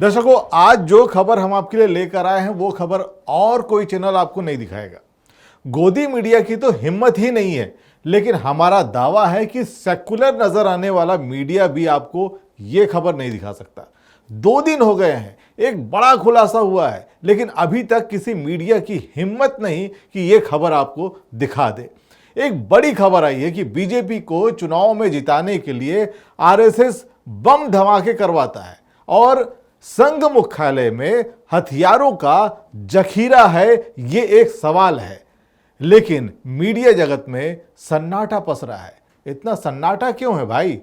दर्शकों, आज जो खबर हम आपके लिए लेकर आए हैं वो खबर और कोई चैनल आपको नहीं दिखाएगा। गोदी मीडिया की तो हिम्मत ही नहीं है, लेकिन हमारा दावा है कि सेक्युलर नजर आने वाला मीडिया भी आपको ये खबर नहीं दिखा सकता। 2 दिन हो गए हैं, एक बड़ा खुलासा हुआ है, लेकिन अभी तक किसी मीडिया की हिम्मत नहीं कि ये खबर आपको दिखा दे। एक बड़ी खबर आई है कि बीजेपी को चुनाव में जिताने के लिए आरएसएस बम धमाके करवाता है और संघ मुख्यालय में हथियारों का जखीरा है, ये एक सवाल है। लेकिन मीडिया जगत में सन्नाटा पसरा है। इतना सन्नाटा क्यों है भाई?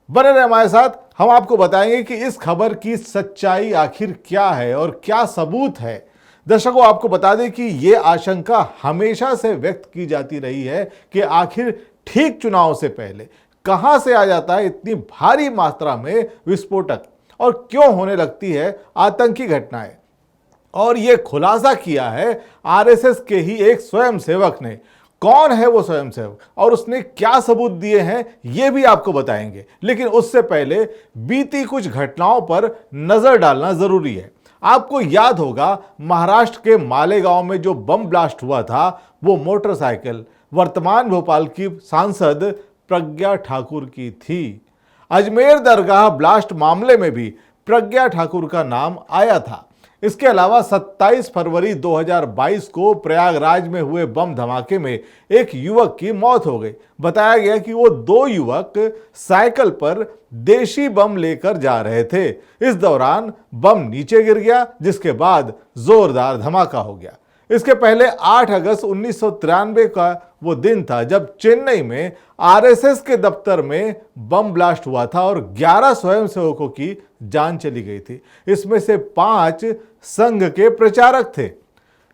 बने रहे हमारे साथ, हम आपको बताएंगे कि इस खबर की सच्चाई आखिर क्या है और क्या सबूत है। दर्शकों, आपको बता दें कि यह आशंका हमेशा से व्यक्त की जाती रही है कि आखिर ठीक चुनाव से पहले कहां से आ जाता है इतनी भारी मात्रा में विस्फोटक और क्यों होने लगती है आतंकी घटनाएं। और यह खुलासा किया है आरएसएस के ही एक स्वयंसेवक ने। कौन है वो स्वयंसेवक और उसने क्या सबूत दिए हैं, ये भी आपको बताएंगे। लेकिन उससे पहले बीती कुछ घटनाओं पर नजर डालना जरूरी है। आपको याद होगा, महाराष्ट्र के मालेगांव में जो बम ब्लास्ट हुआ था, वो मोटरसाइकिल वर्तमान भोपाल की सांसद प्रज्ञा ठाकुर की थी। अजमेर दरगाह ब्लास्ट मामले में भी प्रज्ञा ठाकुर का नाम आया था। इसके अलावा 27 फरवरी 2022 को प्रयागराज में हुए बम धमाके में एक युवक की मौत हो गई। बताया गया कि वो 2 युवक साइकिल पर देशी बम लेकर जा रहे थे। इस दौरान बम नीचे गिर गया, जिसके बाद जोरदार धमाका हो गया। इसके पहले 8 अगस्त 1993 का वो दिन था जब चेन्नई में आरएसएस के दफ्तर में बम ब्लास्ट हुआ था और 11 स्वयंसेवकों की जान चली गई थी। इसमें से 5 संघ के प्रचारक थे।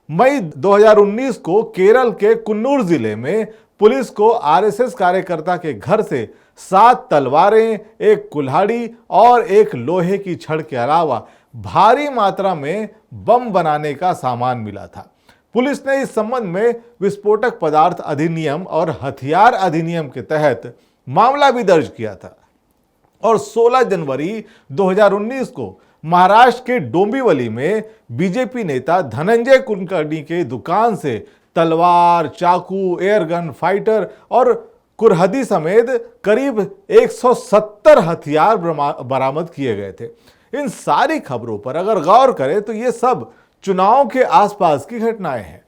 मई 2019 को केरल के कुन्नूर जिले में पुलिस को आरएसएस कार्यकर्ता के घर से 7 तलवारें, एक कुल्हाड़ी और एक लोहे की छड़ के अलावा भारी मात्रा में बम बनाने का सामान मिला था। पुलिस ने इस संबंध में विस्फोटक पदार्थ अधिनियम और हथियार अधिनियम के तहत मामला भी दर्ज किया था। और 16 जनवरी 2019 को महाराष्ट्र के डोंबिवली में बीजेपी नेता धनंजय कुलकर्णी के दुकान से तलवार, चाकू, एयरगन, फाइटर और कुरहदी समेत करीब 170 हथियार बरामद किए गए थे। इन सारी खबरों पर अगर गौर करें तो ये सब चुनाव के आसपास की घटनाएं हैं।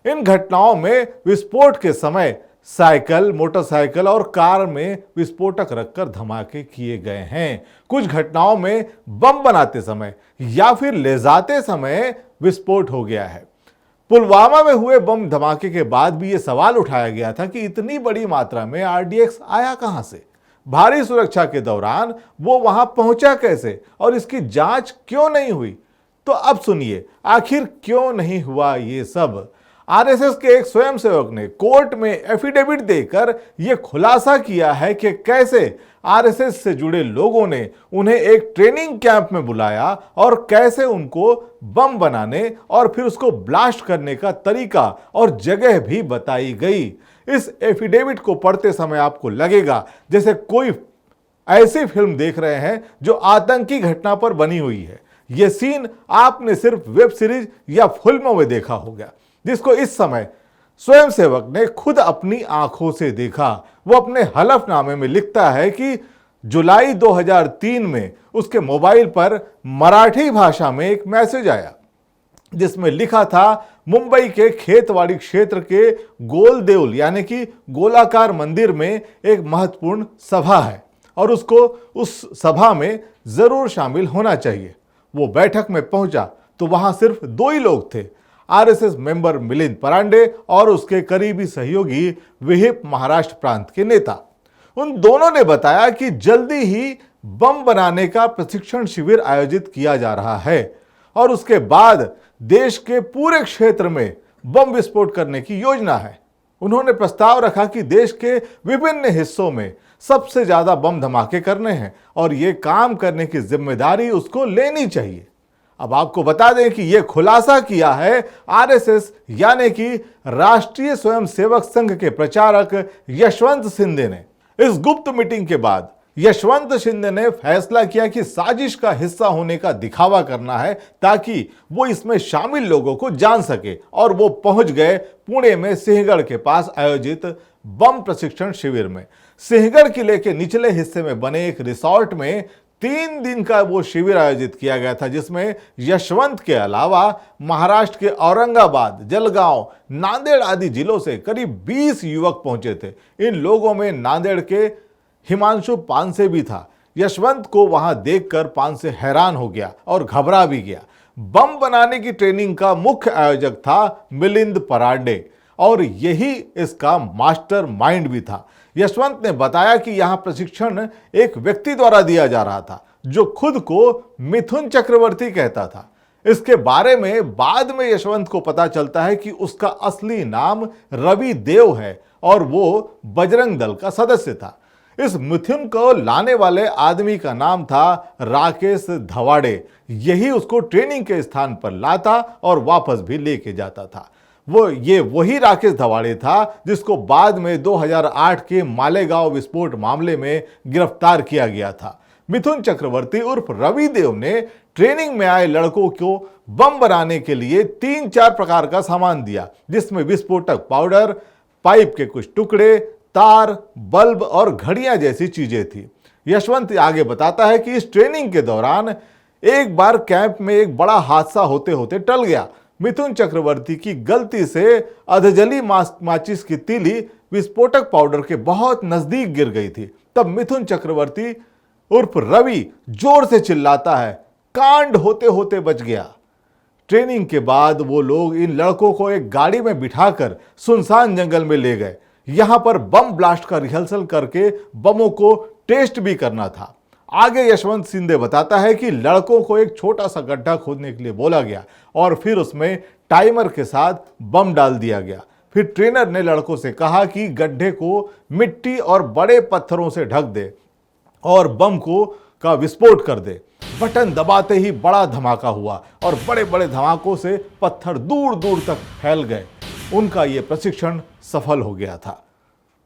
इन घटनाओं में विस्फोट के समय साइकिल, मोटरसाइकिल और कार में विस्फोटक रखकर धमाके किए गए हैं। कुछ घटनाओं में बम बनाते समय या फिर ले जाते समय विस्फोट हो गया है। पुलवामा में हुए बम धमाके के बाद भी यह सवाल उठाया गया था कि इतनी बड़ी मात्रा में आरडीएक्स आया कहां से? भारी सुरक्षा के दौरान वो वहां पहुंचा कैसे और इसकी जांच क्यों नहीं हुई? तो अब सुनिए, आखिर क्यों नहीं हुआ ये सब। आरएसएस के एक स्वयंसेवक ने कोर्ट में एफिडेविट देकर यह खुलासा किया है कि कैसे आरएसएस से जुड़े लोगों ने उन्हें एक ट्रेनिंग कैंप में बुलाया और कैसे उनको बम बनाने और फिर उसको ब्लास्ट करने का तरीका और जगह भी बताई गई। इस एफिडेविट को पढ़ते समय आपको लगेगा जैसे कोई ऐसी फिल्म देख रहे हैं जो आतंकी घटना पर बनी हुई है। यह सीन आपने सिर्फ वेब सीरीज या फिल्मों में देखा होगा, जिसको इस समय स्वयंसेवक ने खुद अपनी आंखों से देखा। वो अपने हलफनामे में लिखता है कि जुलाई 2003 में उसके मोबाइल पर मराठी भाषा में एक मैसेज आया जिसमें लिखा था, मुंबई के खेतवाड़ी क्षेत्र के गोल देउल यानी कि गोलाकार मंदिर में एक महत्वपूर्ण सभा है और उसको उस सभा में जरूर शामिल होना चाहिए। वो बैठक में पहुंचा तो वहां सिर्फ 2 ही लोग थे, आरएसएस मेंबर मिलिंद परांडे और उसके करीबी सहयोगी विहिप महाराष्ट्र प्रांत के नेता। उन दोनों ने बताया कि जल्दी ही बम बनाने का प्रशिक्षण शिविर आयोजित किया जा रहा है और उसके बाद देश के पूरे क्षेत्र में बम विस्फोट करने की योजना है। उन्होंने प्रस्ताव रखा कि देश के विभिन्न हिस्सों में सबसे ज्यादा बम धमाके करने हैं और यह काम करने की जिम्मेदारी उसको लेनी चाहिए। अब आपको बता दें कि यह खुलासा किया है आरएसएस यानी कि राष्ट्रीय स्वयंसेवक संघ के प्रचारक यशवंत सिंधे ने। इस गुप्त मीटिंग के बाद यशवंत शिंदे ने फैसला किया कि साजिश का हिस्सा होने का दिखावा करना है ताकि वो इसमें शामिल लोगों को जान सके, और वो पहुंच गए पुणे में सिंहगढ़ के पास आयोजित बम प्रशिक्षण शिविर में। सिंहगढ़ किले के निचले हिस्से में बने एक रिसोर्ट में 3 दिन का वो शिविर आयोजित किया गया था, जिसमें यशवंत के अलावा महाराष्ट्र के औरंगाबाद, जलगांव, नांदेड़ आदि जिलों से करीब 20 युवक पहुंचे थे। इन लोगों में नांदेड़ के हिमांशु पानसे भी था। यशवंत को वहां देखकर पानसे हैरान हो गया और घबरा भी गया। बम बनाने की ट्रेनिंग का मुख्य आयोजक था मिलिंद परांडे, और यही इसका मास्टर माइंड भी था। यशवंत ने बताया कि यहां प्रशिक्षण एक व्यक्ति द्वारा दिया जा रहा था जो खुद को मिथुन चक्रवर्ती कहता था। इसके बारे में बाद में यशवंत को पता चलता है कि उसका असली नाम रवि देव है और वो बजरंग दल का सदस्य था। इस मिथुन को लाने वाले आदमी का नाम था राकेश धवाड़े। यही उसको ट्रेनिंग के स्थान पर लाता और वापस भी लेके जाता था। वही राकेश धवाड़े था जिसको बाद में 2008 के मालेगांव विस्फोट मामले में गिरफ्तार किया गया था। मिथुन चक्रवर्ती उर्फ रवि देव ने ट्रेनिंग में आए लड़कों को बम बनाने के लिए 3-4 प्रकार का सामान दिया, जिसमें विस्फोटक पाउडर, पाइप के कुछ टुकड़े, तार, बल्ब और घड़ियां जैसी चीजें थी। यशवंत आगे बताता है कि इस ट्रेनिंग के दौरान एक बार कैंप में एक बड़ा हादसा होते होते टल गया। मिथुन चक्रवर्ती की गलती से अधजली माचिस की तीली विस्फोटक पाउडर के बहुत नजदीक गिर गई थी। तब मिथुन चक्रवर्ती उर्फ रवि जोर से चिल्लाता है, कांड होते होते बच गया। ट्रेनिंग के बाद वो लोग इन लड़कों को एक गाड़ी में बिठाकर सुनसान जंगल में ले गए। यहां पर बम ब्लास्ट का रिहर्सल करके बमों को टेस्ट भी करना था। आगे यशवंत शिंदे बताता है कि लड़कों को एक छोटा सा गड्ढा खोदने के लिए बोला गया और फिर उसमें टाइमर के साथ बम डाल दिया गया। फिर ट्रेनर ने लड़कों से कहा कि गड्ढे को मिट्टी और बड़े पत्थरों से ढक दे और बम का विस्फोट कर दे। बटन दबाते ही बड़ा धमाका हुआ और बड़े बड़े धमाकों से पत्थर दूर दूर तक फैल गए। उनका यह प्रशिक्षण सफल हो गया था।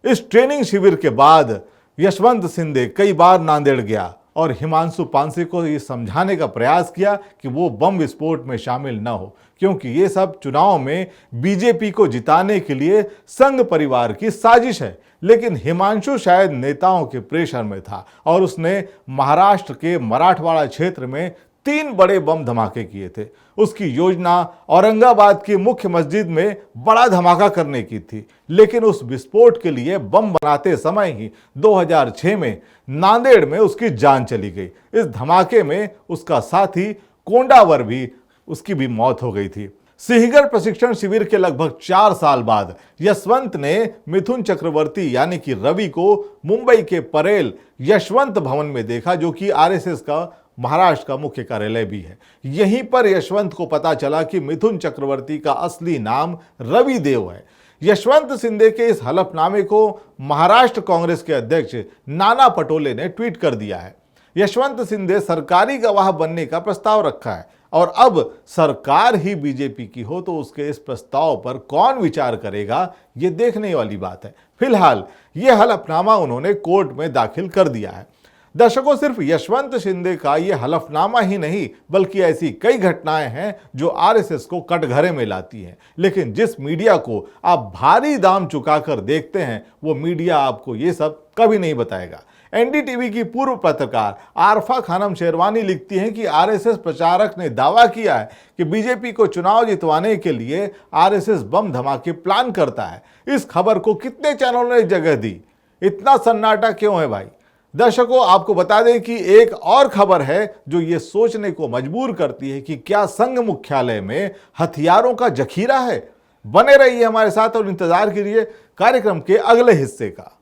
इस ट्रेनिंग शिविर के बाद यशवंत शिंदे कई बार नांदेड़ गया और हिमांशु पानसे को यह समझाने का प्रयास किया कि वो बम विस्फोट में शामिल न हो, क्योंकि ये सब चुनाव में बीजेपी को जिताने के लिए संघ परिवार की साजिश है। लेकिन हिमांशु शायद नेताओं के प्रेशर में था और उसने महाराष्ट्र के मराठवाड़ा क्षेत्र में 3 बड़े बम धमाके किए थे। उसकी योजना औरंगाबाद की मुख्य मस्जिद में बड़ा धमाका करने की थी, लेकिन उस विस्फोट के लिए बम बनाते समय ही 2006 में नांदेड़ में उसकी जान चली गई। इस धमाके में उसका साथी कोंडावर भी उसकी भी मौत हो गई थी। सिंहगढ़ प्रशिक्षण शिविर के लगभग 4 साल बाद यशवंत ने मिथुन चक्रवर्ती यानी कि रवि को मुंबई के परेल यशवंत भवन में देखा, जो कि आरएसएस का महाराष्ट्र का मुख्य कार्यालय भी है। यहीं पर यशवंत को पता चला कि मिथुन चक्रवर्ती का असली नाम रवि देव है। यशवंत शिंदे के इस हलफनामे को महाराष्ट्र कांग्रेस के अध्यक्ष नाना पटोले ने ट्वीट कर दिया है। यशवंत शिंदे सरकारी गवाह बनने का प्रस्ताव रखा है और अब सरकार ही बीजेपी की हो तो उसके इस प्रस्ताव पर कौन विचार करेगा, ये देखने वाली बात है। फिलहाल यह हलफनामा उन्होंने कोर्ट में दाखिल कर दिया है। दर्शकों, सिर्फ यशवंत शिंदे का यह हलफनामा ही नहीं बल्कि ऐसी कई घटनाएं हैं जो आरएसएस को कटघरे में लाती हैं। लेकिन जिस मीडिया को आप भारी दाम चुकाकर देखते हैं वो मीडिया आपको ये सब कभी नहीं बताएगा। एनडीटीवी की पूर्व पत्रकार आरफा खानम शेरवानी लिखती हैं कि आरएसएस प्रचारक ने दावा किया है कि बीजेपी को चुनाव जितवाने के लिए आरएसएस बम धमाके प्लान करता है। इस खबर को कितने चैनलों ने जगह दी? इतना सन्नाटा क्यों है भाई? दर्शकों, आपको बता दें कि एक और खबर है जो ये सोचने को मजबूर करती है कि क्या संघ मुख्यालय में हथियारों का जखीरा है। बने रहिए हमारे साथ और इंतजार कीजिए कार्यक्रम के अगले हिस्से का।